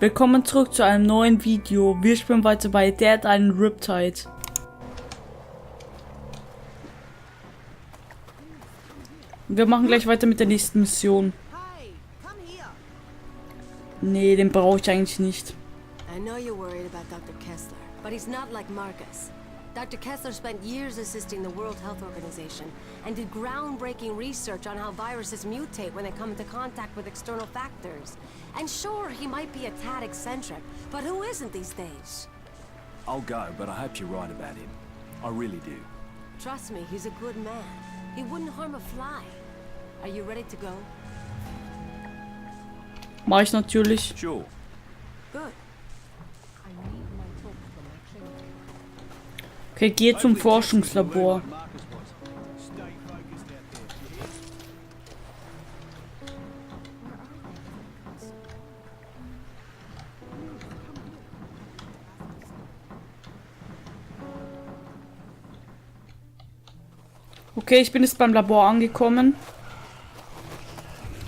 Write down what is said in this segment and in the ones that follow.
Willkommen zurück zu einem neuen Video. Wir spielen weiter bei DR.KESSLER Riptide. Wir machen gleich weiter mit der nächsten Mission. Nee, den brauche ich eigentlich nicht. I know you're worried about Dr. Kessler, but he's not like Marcus. Dr. Kessler spent years assisting the World Health Organization and did groundbreaking research on how viruses mutate when they come into contact with external factors. And sure, he might be a tad eccentric, but who isn't these days? I'll go, but I hope you're right about him. I really do. Trust me, he's a good man. He wouldn't harm a fly. Are you ready to go? Mach ich natürlich. Sure. Good. Okay, geh zum Forschungslabor. Okay, ich bin jetzt beim Labor angekommen.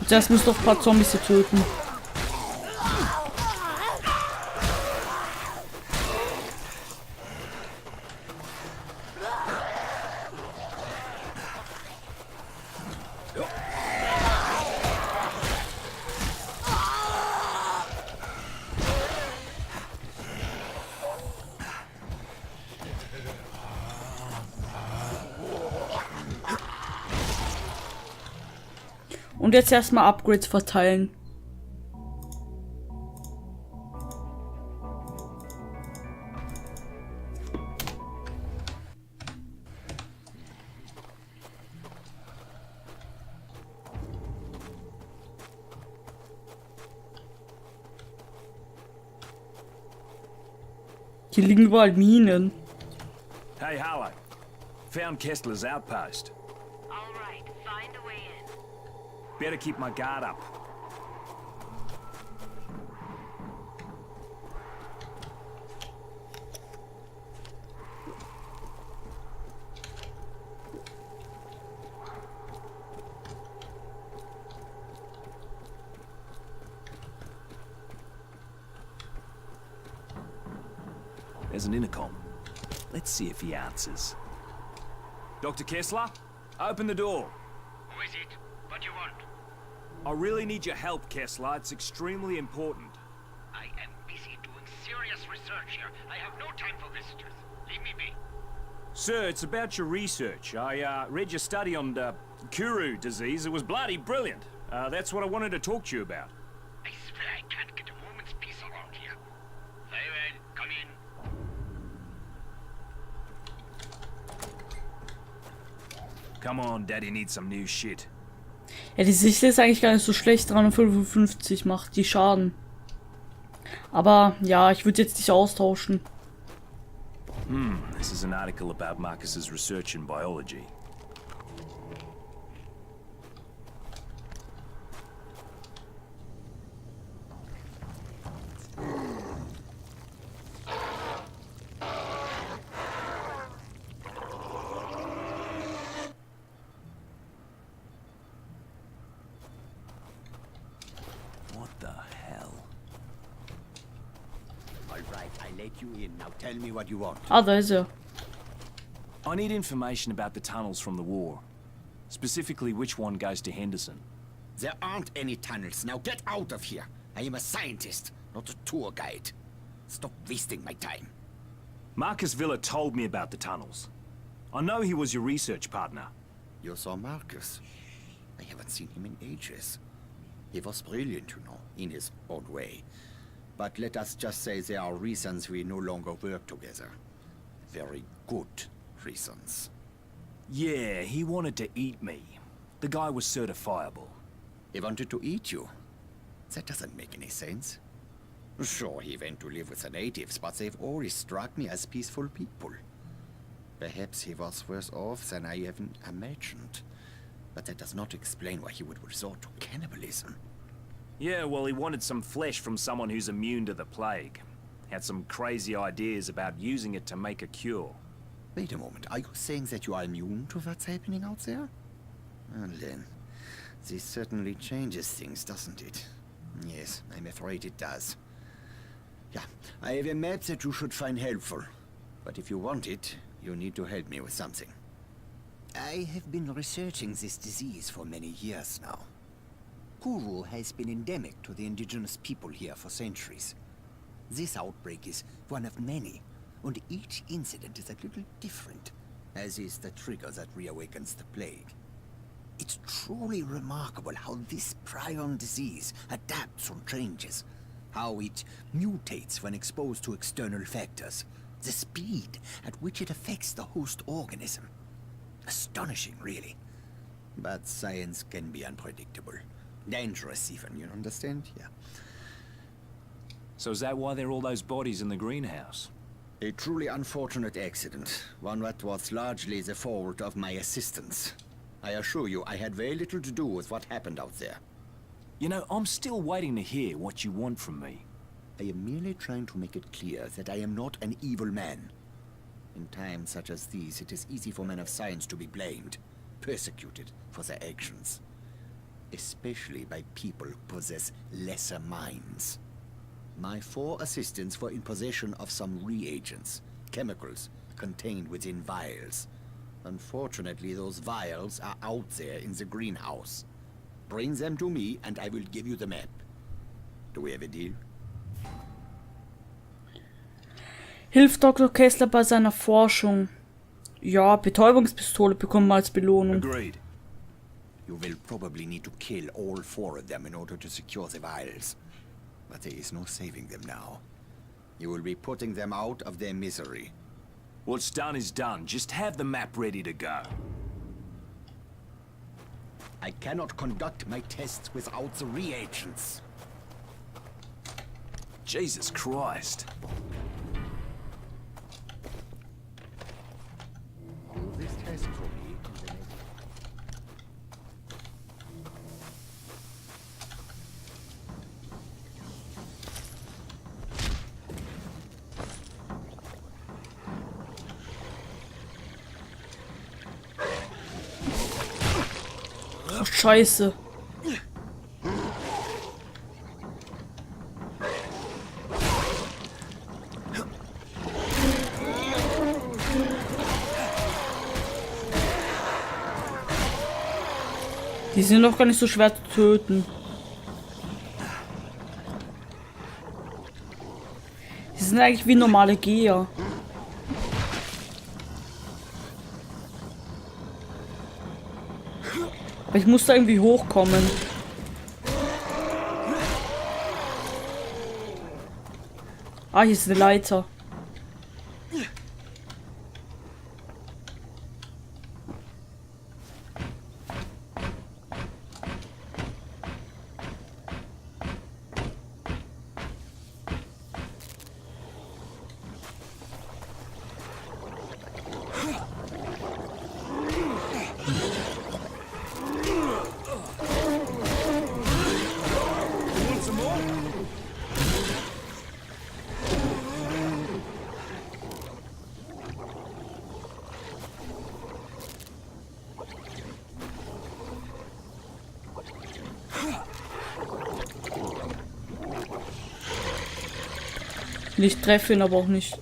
Zuerst muss doch ein paar Zombies hier töten. Und jetzt erstmal Upgrades verteilen. Hier liegen überall Minen. Hey, Harlow. Found Kessler's outpost. All right, find a way in. Better keep my guard up. There's an intercom. Let's see if he answers. Dr. Kessler, open the door. Who is it? What do you want? I really need your help, Kessler. It's extremely important. I am busy doing serious research here. I have no time for visitors. Leave me be. Sir, it's about your research. I read your study on Kuru disease. It was bloody brilliant. That's what I wanted to talk to you about. I swear I can't get a moment's peace around here. Very well, come in. Come on, Daddy needs some new shit. Ja, die Sicht ist eigentlich gar nicht so schlecht. 355 macht die Schaden. Aber ja, ich würde jetzt nicht austauschen. This is an article about Marcus's research in biology. What the hell? All right, I let you in. Now tell me what you want. Ah, da ist er. I need information about the tunnels from the war. Specifically, which one goes to Henderson. There aren't any tunnels. Now get out of here. I am a scientist, not a tour guide. Stop wasting my time. Marcus Villa told me about the tunnels. I know he was your research partner. You saw Marcus. I haven't seen him in ages. He was brilliant, you know, in his own way. But let us just say there are reasons we no longer work together. Very good reasons. Yeah, he wanted to eat me. The guy was certifiable. He wanted to eat you. That doesn't make any sense. Sure, he went to live with the natives, but they've always struck me as peaceful people. Perhaps he was worse off than I even imagined. But that does not explain why he would resort to cannibalism. Yeah, well, he wanted some flesh from someone who's immune to the plague. Had some crazy ideas about using it to make a cure. Wait a moment, are you saying that you are immune to what's happening out there? Well then, this certainly changes things, doesn't it? Yes, I'm afraid it does. Yeah, I have a map that you should find helpful. But if you want it, you need to help me with something. I have been researching this disease for many years now. Kuru has been endemic to the indigenous people here for centuries. This outbreak is one of many, and each incident is a little different, as is the trigger that reawakens the plague. It's truly remarkable how this prion disease adapts and changes, how it mutates when exposed to external factors, the speed at which it affects the host organism. Astonishing, really. But science can be unpredictable. Dangerous even, you understand? Yeah. So is that why there are all those bodies in the greenhouse? A truly unfortunate accident, one that was largely the fault of my assistants. I assure you, I had very little to do with what happened out there. You know, I'm still waiting to hear what you want from me. I am merely trying to make it clear that I am not an evil man. In times such as these, it is easy for men of science to be blamed, persecuted for their actions. Especially by people who possess lesser minds. My 4 assistants were in possession of some reagents, chemicals, contained within vials. Unfortunately, those vials are out there in the greenhouse. Bring them to me and I will give you the map. Do we have a deal? Hilft Dr. Kessler bei seiner Forschung. Ja, Betäubungspistole bekommen wir als Belohnung. Agreed. You will probably need to kill all 4 of them in order to secure the vials. But there is no saving them now. You will be putting them out of their misery. What's done is done. Just have the map ready to go. I cannot conduct my tests without the reagents. Jesus Christ. Do this test for me in the next... Ach, Scheiße. Die sind doch gar nicht so schwer zu töten. Die sind eigentlich wie normale Geher. Aber ich muss da irgendwie hochkommen. Ah, hier ist eine Leiter. Ich treffe ihn aber auch nicht.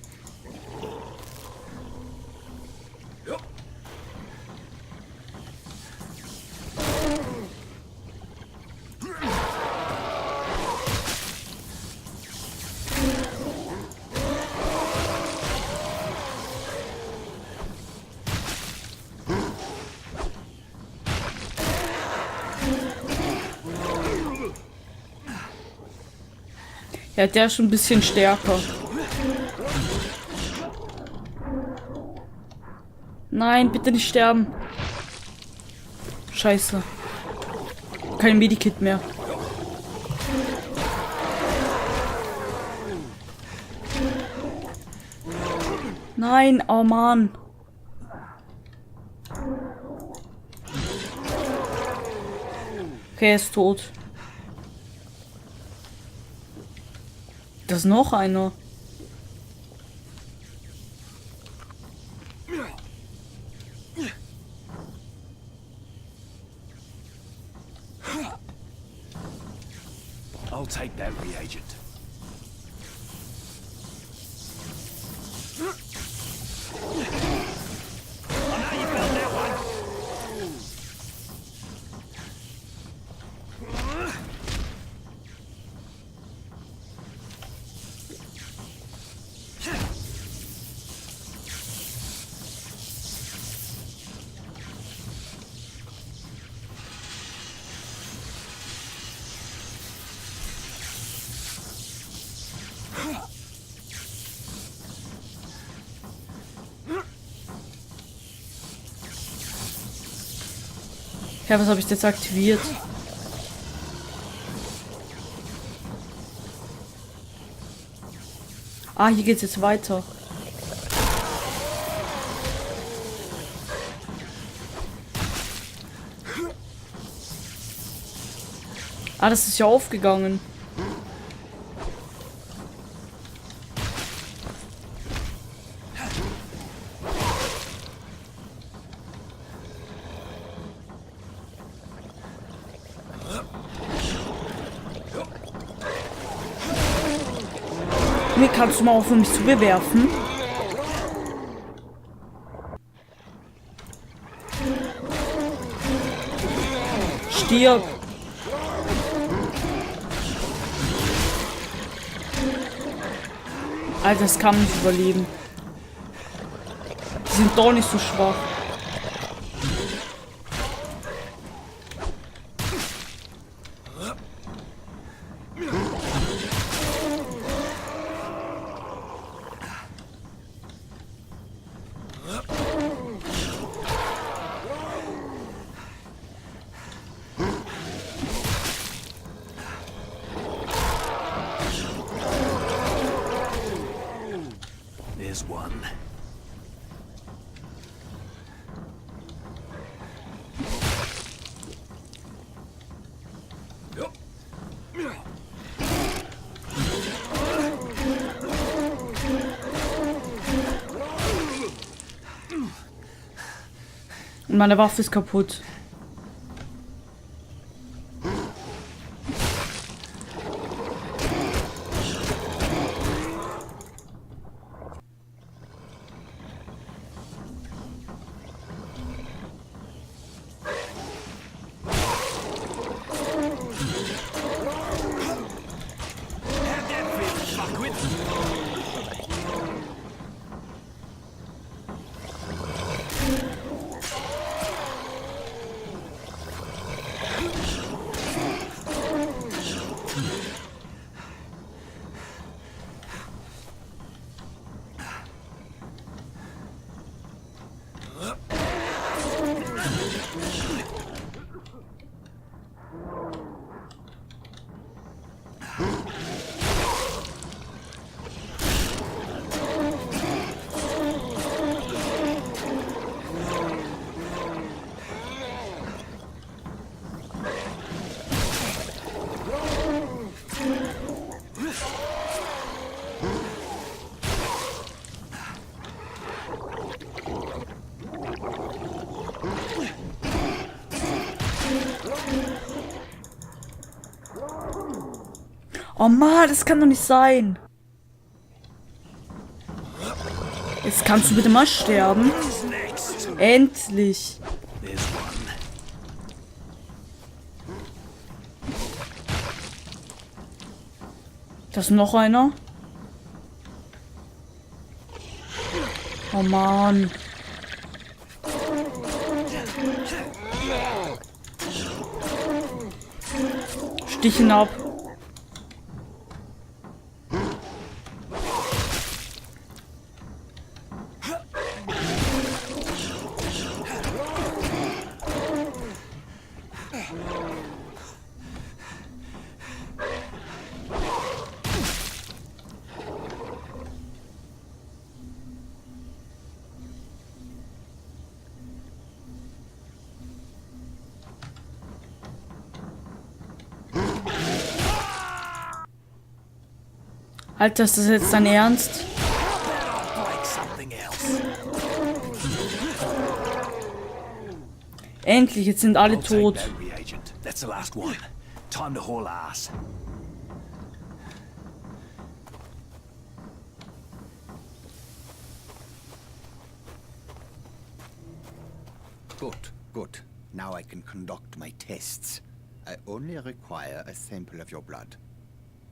Ja, der ist schon ein bisschen stärker. Nein, bitte nicht sterben. Scheiße. Kein Medikit mehr. Nein, oh Mann. Okay, er ist tot. Da ist noch einer. I'll take that reagent. Hä, was habe ich jetzt aktiviert? Ah, hier geht's jetzt weiter. Ah, das ist ja aufgegangen. Mir kannst du mal aufhören, mich zu bewerfen? Stirb! Alter, das kann man nicht überleben. Die sind doch nicht so schwach. There's one. Und meine Waffe ist kaputt. Oh Mann, das kann doch nicht sein. Jetzt kannst du bitte mal sterben. Endlich. There's one. Das ist noch einer. Oh Mann. Stichen ab. Alter, ist das jetzt dein Ernst? Like something else. Endlich, jetzt sind alle I'll take tot. that reagent. That's the last one. Time to haul ass. Good, good. Now I can conduct my tests. I only require a sample of your blood.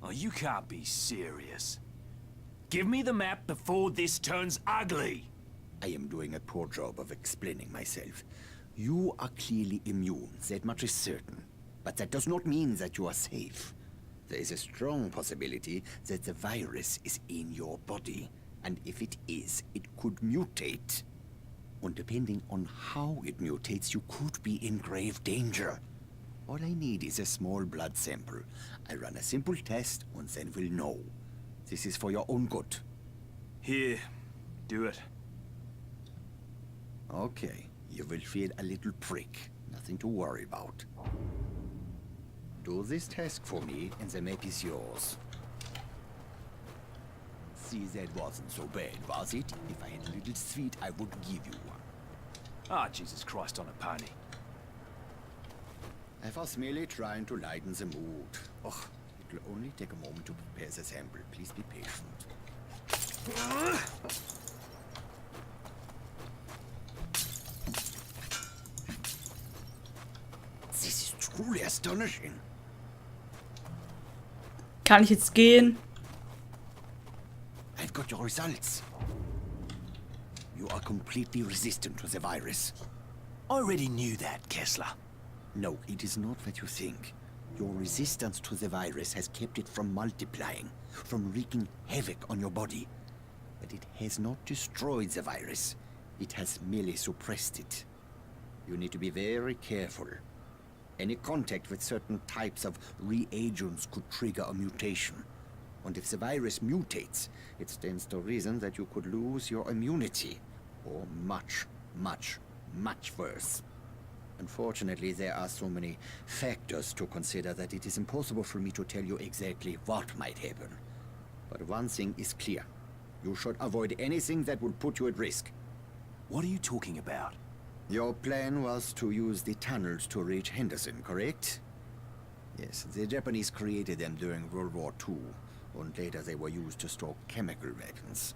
Oh, you can't be serious. Give me the map before this turns ugly. I am doing a poor job of explaining myself. You are clearly immune, that much is certain. But that does not mean that you are safe. There is a strong possibility that the virus is in your body. And if it is, it could mutate. And depending on how it mutates, you could be in grave danger. All I need is a small blood sample. I run a simple test and then we'll know. This is for your own good. Here, do it. Okay, you will feel a little prick. Nothing to worry about. Do this task for me and the map is yours. See, that wasn't so bad, was it? If I had a little sweet, I would give you one. Ah, Jesus Christ on a pony. I was merely trying to lighten the mood. Oh, it will only take a moment to prepare the sample. Please be patient. This is truly astonishing. Kann ich jetzt gehen? I've got your results. You are completely resistant to the virus. I already knew that, Kessler. No, it is not what you think. Your resistance to the virus has kept it from multiplying, from wreaking havoc on your body. But it has not destroyed the virus. It has merely suppressed it. You need to be very careful. Any contact with certain types of reagents could trigger a mutation. And if the virus mutates, it stands to reason that you could lose your immunity. Or much, much, much worse. Unfortunately, there are so many factors to consider that it is impossible for me to tell you exactly what might happen. But one thing is clear. You should avoid anything that would put you at risk. What are you talking about? Your plan was to use the tunnels to reach Henderson, correct? Yes, the Japanese created them during World War II, and later they were used to store chemical weapons.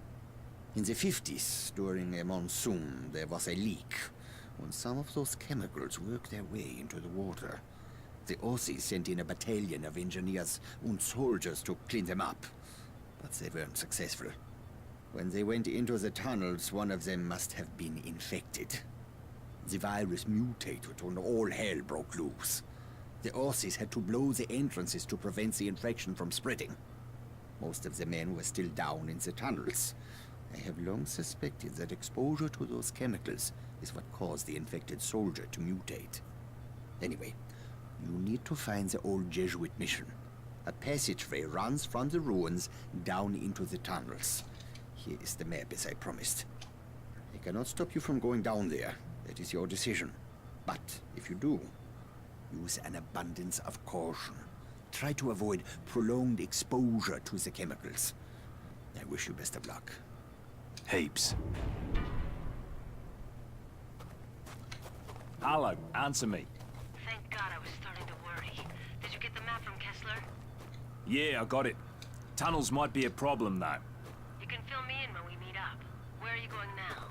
In the 50s, during a monsoon, there was a leak, and some of those chemicals worked their way into the water. The Aussies sent in a battalion of engineers and soldiers to clean them up, but they weren't successful. When they went into the tunnels, one of them must have been infected. The virus mutated and all hell broke loose. The Aussies had to blow the entrances to prevent the infection from spreading. Most of the men were still down in the tunnels. I have long suspected that exposure to those chemicals is what caused the infected soldier to mutate. Anyway, you need to find the old Jesuit mission. A passageway runs from the ruins down into the tunnels. Here is the map as I promised. I cannot stop you from going down there. That is your decision. But if you do, use an abundance of caution. Try to avoid prolonged exposure to the chemicals. I wish you best of luck. Heaps. Hello, answer me. Thank God, I was starting to worry. Did you get the map from Kessler? Yeah, I got it. Tunnels might be a problem, though. You can fill me in when we meet up. Where are you going now?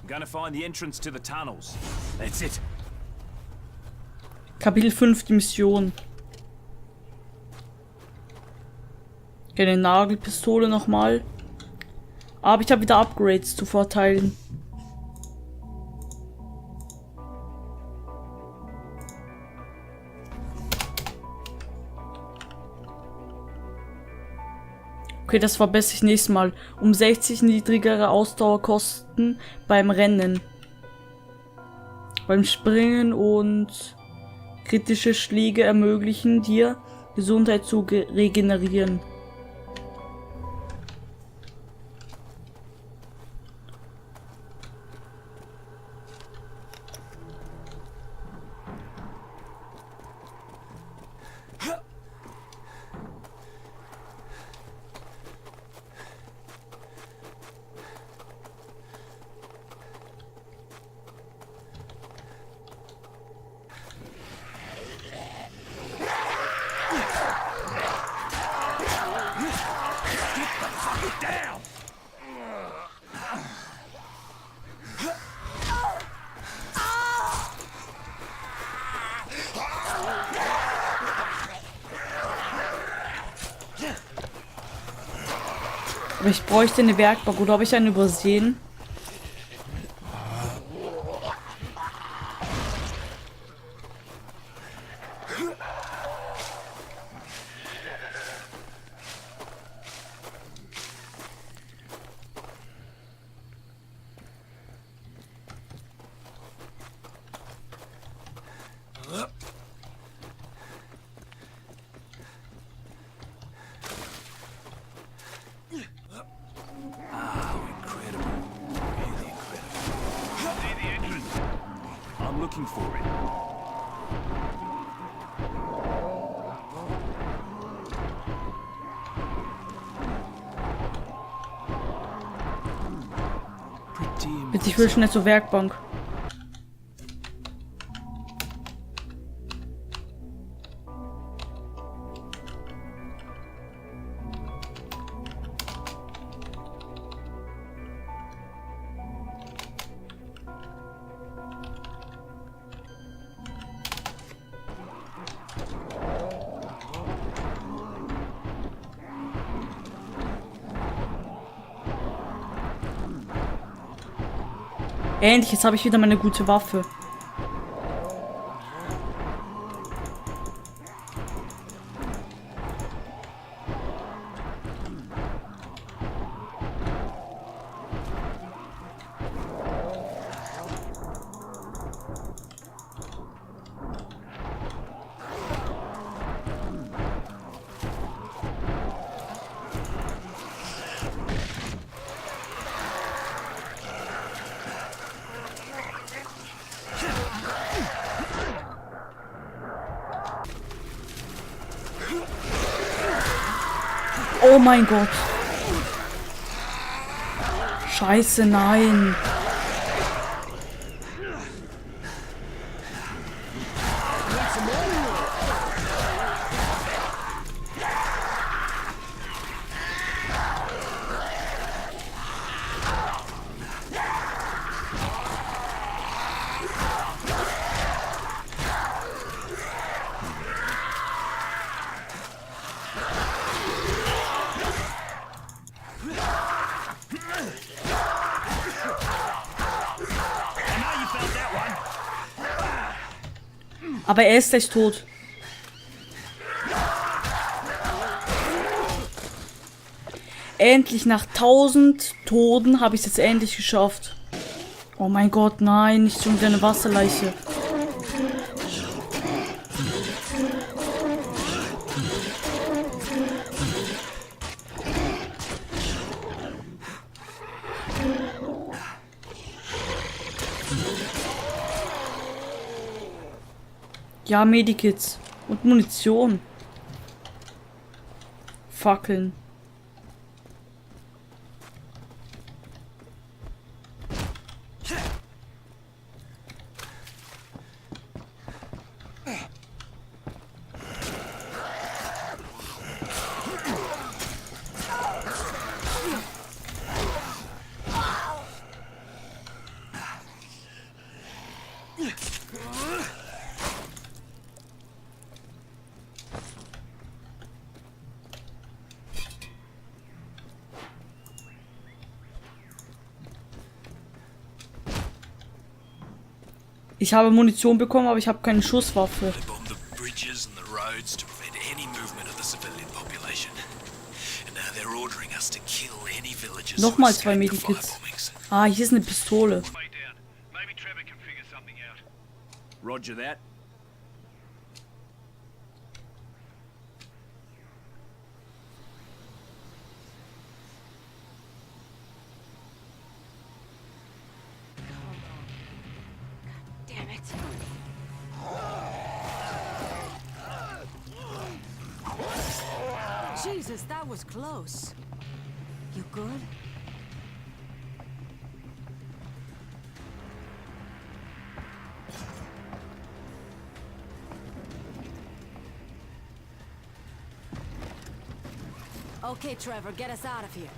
I'm gonna find the entrance to the tunnels. That's it. Kapitel 5, die Mission. Eine Nagelpistole nochmal. Aber ich habe wieder Upgrades zu verteilen. Okay, das verbessere ich nächstes Mal. Um 60 niedrigere Ausdauerkosten beim Rennen. Beim Springen und kritische Schläge ermöglichen dir, Gesundheit zu regenerieren. Aber ich bräuchte eine Werkbank, oder habe ich einen übersehen? Ich will schnell zur Werkbank. Endlich, jetzt habe ich wieder meine gute Waffe. Oh mein Gott. Scheiße, nein. Aber er ist gleich tot. Endlich, nach 1000 Toten habe ich es jetzt endlich geschafft. Oh mein Gott, nein, nicht schon wieder eine Wasserleiche. Ja, Medikits. Und Munition. Fackeln. Ich habe Munition bekommen, aber ich habe keine Schusswaffe. They bombed the bridges and the roads to prevent any movement of the civilian population. And now they're ordering us to kill any villagers who Nochmal 2 escape the Medikits. firebombings. Ah, hier ist eine Pistole. Way down. Maybe Trevor can figure something out. Roger that. Damn it. Jesus, that was close. You good? Okay, Trevor, get us out of here.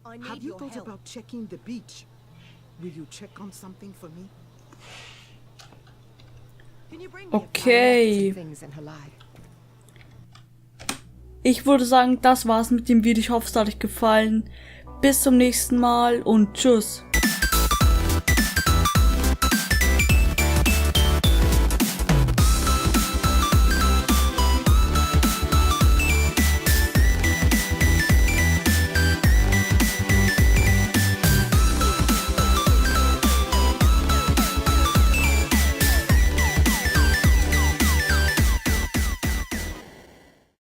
I need Have you your thought help. about checking the beach? Will you check on something for me? Can you bring me a Okay. things in her life? Ich würde sagen, das war's mit dem Video. Ich hoffe, es hat euch gefallen. Bis zum nächsten Mal und tschüss.